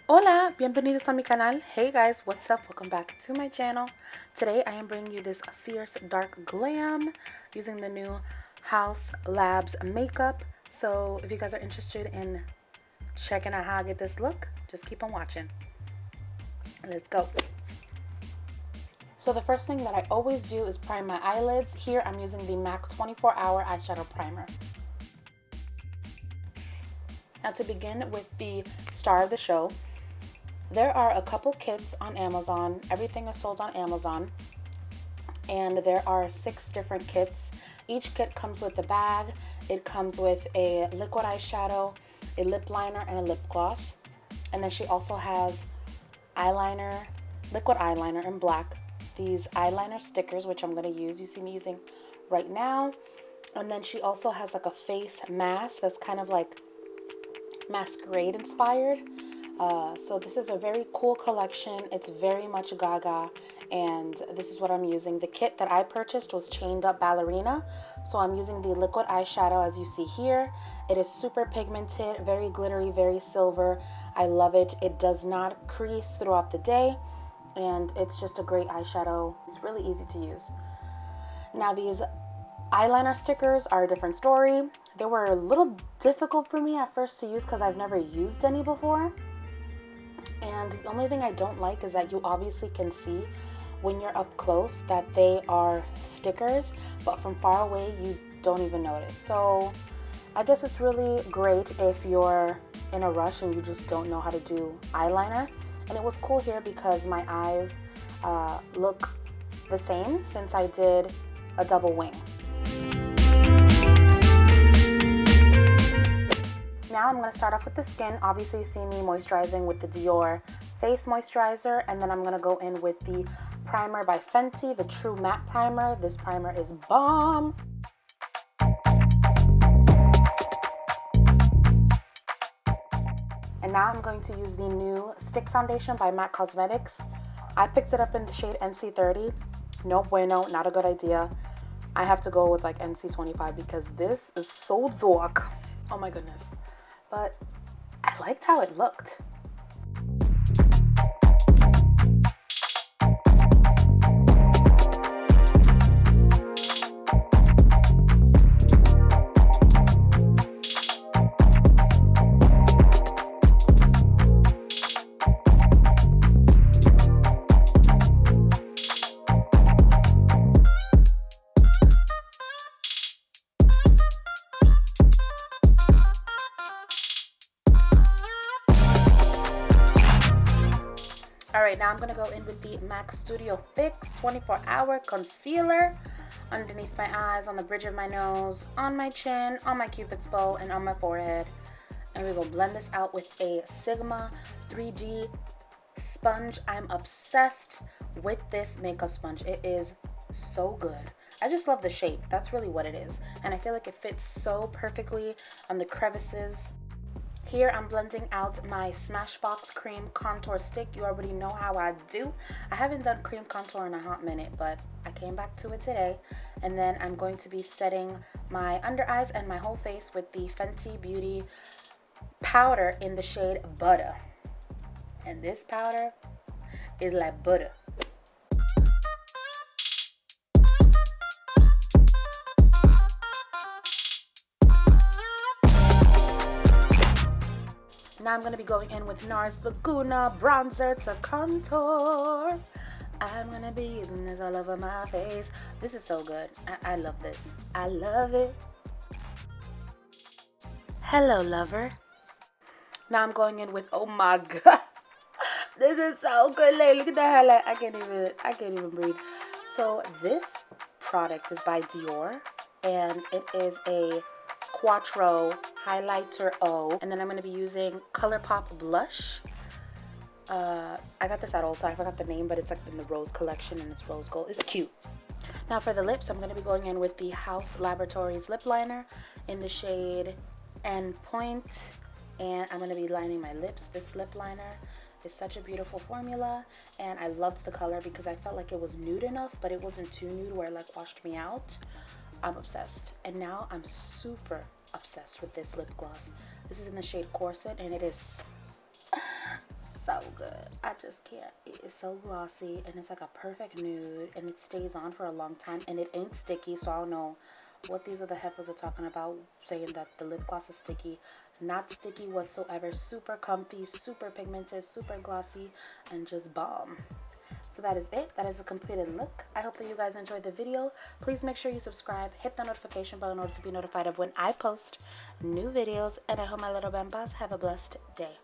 Hola, bienvenidos a mi canal. Hey guys, what's up? Welcome back to my channel. Today I am bringing you this fierce dark glam using the new Haus Labs makeup. So if you guys are interested in checking out how I get this look, just keep on watching. Let's go. So the first thing that I always do is prime my eyelids. Here I'm using the MAC 24-hour eyeshadow primer. Now to begin with the star of the show, there are a couple kits on Amazon. Everything is sold on Amazon. And there are 6 different kits. Each kit comes with a bag. It comes with a liquid eyeshadow, a lip liner, and a lip gloss. And then she also has eyeliner, liquid eyeliner in black. These eyeliner stickers, which I'm going to use. You see me using right now. And then she also has like a face mask that's kind of like masquerade inspired. So this is a very cool collection. It's very much gaga, and this is what I'm using. The kit that I purchased was chained up Ballerina, so I'm using the liquid eyeshadow as you see here. It is super pigmented, very glittery, very silver. I love it. It does not crease throughout the day, and it's just a great eyeshadow. It's really easy to use. Now these eyeliner stickers are a different story. They were a little difficult for me at first to use because I've never used any before. And the only thing I don't like is that you obviously can see when you're up close that they are stickers, but from far away you don't even notice. So I guess it's really great if you're in a rush and you just don't know how to do eyeliner. And it was cool here because my eyes look the same since I did a double wing. Now I'm going to start off with the skin. Obviously you see me moisturizing with the Dior face moisturizer, and then I'm going to go in with the primer by Fenty, the True Matte Primer. This primer is bomb. And now I'm going to use the new stick foundation by MAC Cosmetics. I picked it up in the shade NC30. No bueno, not a good idea. I have to go with like NC25 because this is so zork. Oh my goodness. But I liked how it looked. Alright, now I'm going to go in with the MAC Studio Fix 24-hour concealer underneath my eyes, on the bridge of my nose, on my chin, on my cupid's bow, and on my forehead. And we're going to blend this out with a Sigma 3D sponge. I'm obsessed with this makeup sponge. It is so good. I just love the shape. That's really what it is. And I feel like it fits so perfectly on the crevices. Here I'm blending out my Smashbox Cream Contour Stick. You already know how I do. I haven't done cream contour in a hot minute, but I came back to it today. And then I'm going to be setting my under eyes and my whole face with the Fenty Beauty powder in the shade Butter. And this powder is like butter. Now I'm going to be going in with NARS Laguna bronzer to contour. I'm going to be using this all over my face. This is so good. I love this. I love it. Hello, lover. Now I'm going in with, oh my god. This is so good. Like, look at the highlight. I can't even breathe. So this product is by Dior, and it is a Quattro highlighter O, and then I'm going to be using ColourPop blush. I got this at Ulta. I forgot the name, but it's like in the rose collection and it's rose gold. It's cute. Now for the lips, I'm going to be going in with the Haus Laboratories lip liner in the shade Endpoint, and I'm going to be lining my lips. This lip liner is such a beautiful formula, and I loved the color because I felt like it was nude enough, but it wasn't too nude where it like washed me out. I'm obsessed. And now I'm super obsessed with this lip gloss. This is in the shade Corset, and it is good. I just can't. It is so glossy and it's like a perfect nude and it stays on for a long time and it ain't sticky, so I don't know what these other heifers are talking about saying that the lip gloss is sticky. Not sticky whatsoever. Super comfy, super pigmented, super glossy, and just bomb. So that is it. That is a completed look. I hope that you guys enjoyed the video. Please make sure you subscribe, hit the notification bell in order to be notified of when I post new videos, and I hope my little bambas have a blessed day.